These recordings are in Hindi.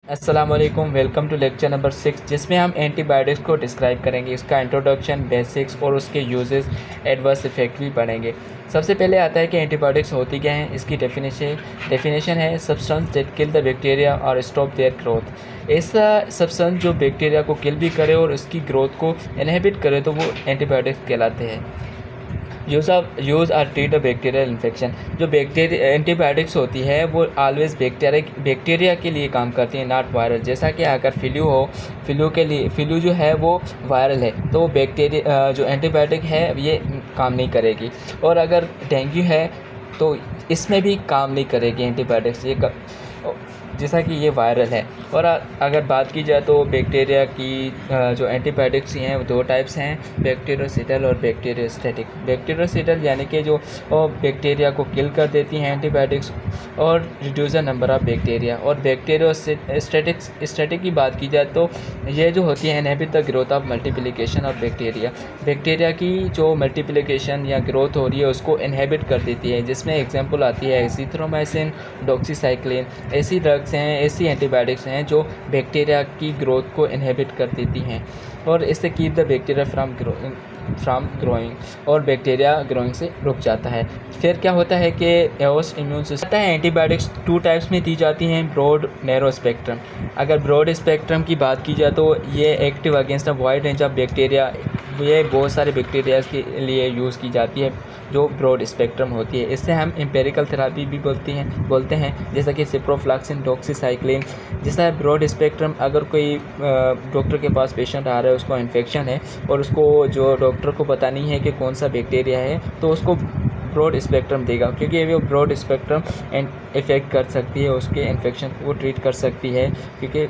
अस्सलाम वालेकुम, वेलकम टू लेक्चर नंबर 6 जिसमें हम एंटीबायोटिक्स को डिस्क्राइब करेंगे, इसका इंट्रोडक्शन, बेसिक्स और उसके यूजेस, एडवर्स इफेक्ट भी पढ़ेंगे। सबसे पहले आता है कि एंटीबायोटिक्स होती क्या हैं। इसकी डेफिनेशन है substance that kill the bacteria और स्टॉप देयर ग्रोथ। ऐसा सब्सटेंस जो बैक्टीरिया को किल भी करे और उसकी ग्रोथ को इनहिबिट करे तो वो एंटीबायोटिक्स कहलाते हैं। Use are treat a bacterial infection. जो बैक्टीरिया एंटीबायोटिक्स होती है वो ऑलवेज बैक्टीरिया के लिए काम करती है, नॉट वायरल। जैसा कि अगर फ्लू जो है वो वायरल है तो वो बैक्टीरिया जो एंटीबायोटिक है ये काम नहीं करेगी। और अगर डेंगू है तो इसमें भी काम नहीं करेगी एंटीबायोटिक्स, जैसा कि ये वायरल है। और अगर बात की जाए तो बैक्टीरिया की जो एंटीबायोटिक्स हैं वो दो टाइप्स हैं, बैक्टीरियोसिडल और बैक्टीरियोस्टैटिक। बैक्टीरियोसिडल यानी कि जो बैक्टीरिया को किल कर देती हैं एंटीबायोटिक्स और reduce the number of bacteria. और बैक्टीरियोस्टैटिक की बात की जाए तो ये जो होती है inhibit the growth of multiplication of bacteria की जो मल्टीप्लिकेशन या ग्रोथ हो रही है उसको इनहिबिट कर देती है, जिसमें एग्जांपल आती है एजिथ्रोमाइसिन, डॉक्सीसाइक्लिन। ऐसी ड्रग्स हैं, ऐसी एंटीबायोटिक्स हैं जो बैक्टीरिया की ग्रोथ को इनहिबिट कर देती हैं और इससे keep the bacteria from growing, और बैक्टीरिया ग्रोइंग से रुक जाता है। फिर क्या होता है कि होस्ट इम्यून सिस्टम है। एंटीबायोटिक्स टू टाइप्स में दी जाती हैं, ब्रॉड, नैरो स्पेक्ट्रम। अगर ब्रॉड स्पेक्ट्रम की बात की जाए तो ये active against a wide range of bacteria, ये बहुत सारे बैक्टीरिया के लिए यूज़ की जाती है जो ब्रॉड स्पेक्ट्रम होती है। इससे हम एम्पेरिकल थेरेपी भी बोलते हैं जैसा कि सिप्रोफ्लॉक्सिन, डॉक्सीसाइक्लिन। जैसा ब्रॉड स्पेक्ट्रम, अगर कोई डॉक्टर के पास पेशेंट आ रहा है, उसको इन्फेक्शन है और उसको जो डॉक्टर को पता नहीं है कि कौन सा बैक्टीरिया है तो उसको ब्रॉड स्पेक्ट्रम देगा, क्योंकि वो ब्रॉड स्पेक्ट्रम इफ़ेक्ट कर सकती है, उसके इन्फेक्शन को ट्रीट कर सकती है, क्योंकि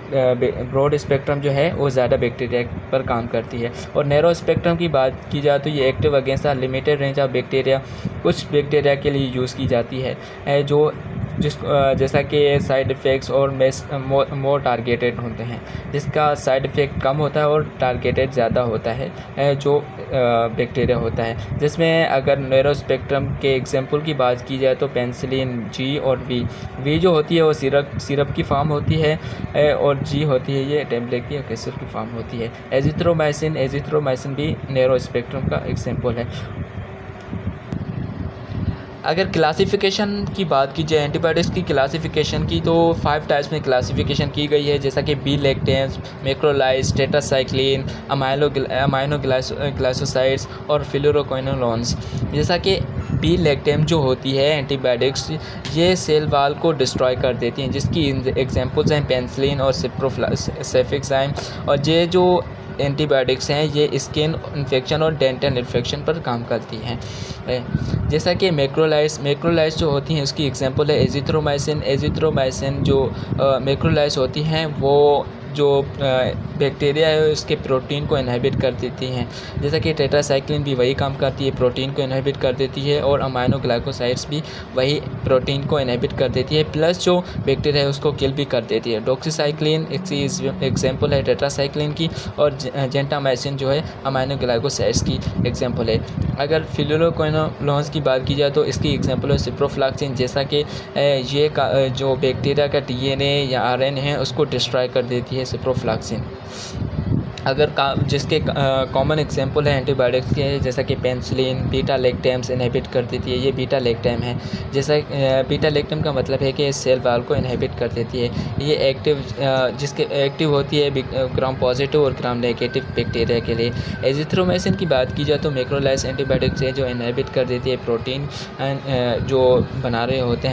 ब्रॉड स्पेक्ट्रम जो है वो ज़्यादा बैक्टीरिया पर काम करती है। और नैरो स्पेक्ट्रम की बात की जाए तो ये active against a limited range of bacteria, कुछ बैक्टीरिया के लिए यूज़ की जाती है जो जैसा कि साइड इफ़ेक्ट्स और मोर टारगेटेड होते हैं, जिसका साइड इफ़ेक्ट कम होता है और टारगेटेड ज़्यादा होता है जो बैक्टीरिया होता है। जिसमें अगर नैरो स्पेक्ट्रम के एग्जांपल की बात की जाए तो पेनिसिलिन, जी और वी जो होती है वो सिरप की फॉर्म होती है और जी होती है ये टेम्पलेट की कैप्सूल की फॉर्म होती है। एजिथ्रोमाइसिन भी नैरो स्पेक्ट्रम का एग्जांपल है। अगर क्लासिफिकेशन की बात की जाए एंटीबायोटिक्स की क्लासिफिकेशन की तो 5 टाइप्स में क्लासिफिकेशन की गई है, जैसा कि बी लैक्टेम्स, मैक्रोलाइड्स, टेट्रासाइक्लिन, अमाइनोग्लाइकोसाइड्स और फ्लोरोक्विनोलोन्स। जैसा कि बी लैक्टेम जो होती है एंटीबायोटिक्स, ये सेल वाल को डिस्ट्रॉय कर देती हैं, जिसकी एग्जांपल्स हैं पेनिसिलिन और सेफिक्साइम। और ये जो एंटीबायोटिक्स हैं ये स्किन इन्फेक्शन और डेंटल इन्फेक्शन पर काम करती हैं। जैसा कि मैक्रोलाइड्स जो होती हैं उसकी एग्जांपल है एजिथ्रोमाइसिन जो मैक्रोलाइड्स होती हैं वो जो बैक्टीरिया है उसके प्रोटीन को इनहिबिट कर देती हैं। जैसा कि टेट्रासाइक्लिन भी वही काम करती है, प्रोटीन को इनहिबिट कर देती है, और अमाइनोग्लाइकोसाइड्स भी वही प्रोटीन को इनहिबिट कर देती है, प्लस जो बैक्टीरिया है उसको किल भी कर देती है। डॉक्सीसाइक्लिन एग्जांपल है टेट्रासाइक्लिन की, और जेंटामाइसिन जो है अमाइनोग्लाइकोसाइड्स की एग्जांपल है। अगर फ्लोरोक्विनोलोन्स की बात की जाए तो इसकी एग्जांपल है सिप्रोफ्लॉक्सिन, जैसा कि ये जो बैक्टीरिया का डीएनए या आरएनए है उसको डिस्ट्रॉय कर देती है सिप्रोफ्लॉक्सिन। अगर जिसके कॉमन एग्जांपल है एंटीबायोटिक्स के, जैसा कि पेनिसिलिन, बीटा लैक्टेम्स इनहिबिट कर देती है, ये बीटा लैक्टेम है। जैसा बीटा लैक्टेम का मतलब है कि सेल वाल को इनहिबिट कर देती है। ये जिसके एक्टिव होती है ग्राम पॉजिटिव और ग्राम नेगेटिव बैक्टीरिया के लिए। एजिथ्रोमाइसिन की बात की जाए तो मैक्रोलाइड्स एंटीबायोटिक्स है जो इनहिबिट कर देती है प्रोटीन जो बन रहे होते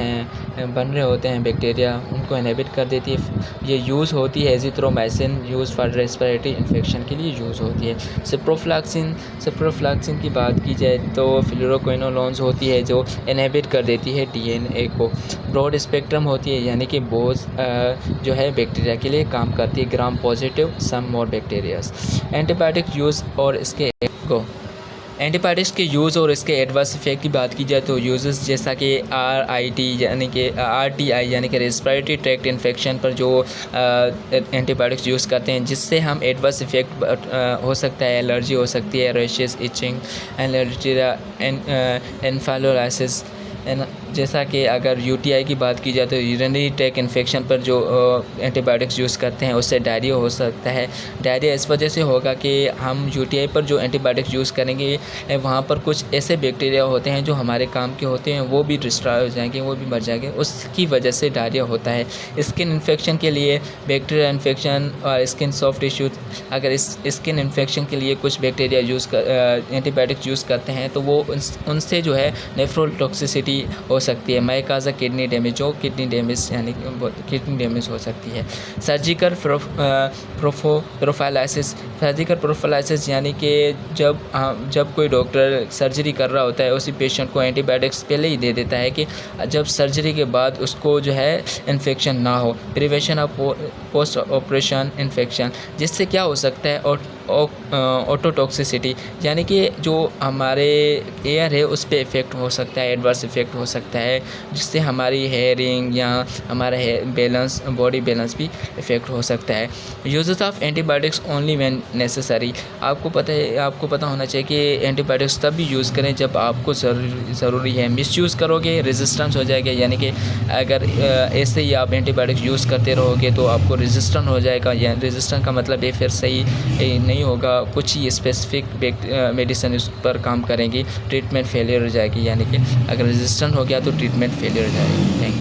हैं बैक्टीरिया, उनको इनहिबिट कर देती है। ये यूज़ होती है azithromycin use for respiratory infection के लिए यूज़ होती है। सिप्रोफ्लॉक्सिन की बात की जाए तो फ्लोरोक्विनोलोन्स होती है जो इनहिबिट कर देती है डीएनए को। ब्रॉड स्पेक्ट्रम होती है यानी कि बहुत जो है बैक्टीरिया के लिए काम करती है, ग्राम पॉजिटिव, सम मोर बैक्टीरियाज। एंटीबायोटिक यूज़ और इसके एंटीबायोटिक्स के यूज़ और इसके एडवर्स इफेक्ट की बात की जाए तो यूजेस जैसा कि आरटीआई यानी कि रेस्पिरेटरी ट्रैक्ट इन्फेक्शन पर जो एंटीबायोटिक्स यूज़ करते हैं, जिससे हम एडवर्स इफेक्ट हो सकता है, एलर्जी हो सकती है, रैशेस, इचिंग, एलर्जी, एन्फालोलाइसिस, है ना। जैसा कि अगर यूटीआई की बात की जाए तो यूरिनरी ट्रैक इन्फेक्शन पर जो एंटीबायोटिक्स यूज़ करते हैं उससे डायरिया हो सकता है। डायरिया इस वजह से होगा कि हम यूटीआई पर जो एंटीबायोटिक्स यूज़ करेंगे वहाँ पर कुछ ऐसे बैक्टीरिया होते हैं जो हमारे काम के होते हैं, वो भी डिस्ट्रॉय हो जाएंगे, वो भी मर जाएंगे, उसकी वजह से डायरिया होता है। स्किन इन्फेक्शन के लिए बैक्टीरिया इन्फेक्शन और स्किन सॉफ्ट टिश्यू, अगर इस स्किन इन्फेक्शन के लिए कुछ बैक्टीरिया एंटीबायोटिक्स यूज़ करते हैं तो वो उनसे जो है नेफ्रोटॉक्सिसिटी हो सकती है। माइकाजा किडनी डैमेज, जो किडनी डैमेज यानी किडनी डैमेज हो सकती है। सर्जिकल प्रोफाइलाइसिस, सर्जिकल प्रोफाइलाइसिस यानी कि जब कोई डॉक्टर सर्जरी कर रहा होता है उसी पेशेंट को एंटीबायोटिक्स पहले ही दे देता है कि जब सर्जरी के बाद उसको जो है इन्फेक्शन ना हो। Prevention of post operation infection, जिससे क्या हो सकता है ऑटोटॉक्सिसिटी, यानी कि जो हमारे एयर है उस पर इफ़ेक्ट हो सकता है, एडवर्स इफ़ेक्ट हो सकता है, जिससे हमारी हेयरिंग या हमारा बैलेंस, बॉडी बैलेंस भी इफ़ेक्ट हो सकता है। Uses of antibiotics only when necessary, आपको पता होना चाहिए कि एंटीबायोटिक्स तब भी यूज़ करें जब आपको ज़रूरी है। मिसयूज़ करोगे रेजिस्टेंस हो जाएगा, यानी कि अगर ऐसे ही आप एंटीबायोटिक्स यूज़ करते रहोगे तो आपको रेजिस्टेंस हो जाएगा। या रेजिस्टेंस का मतलब ये फिर सही नहीं होगा, कुछ ही स्पेसिफिक मेडिसिन उस पर काम करेंगी, ट्रीटमेंट फेलियर हो जाएगी, यानी कि अगर रेजिस्टेंस हो गया तो ट्रीटमेंट फेलियर हो जाएगी। Thank you.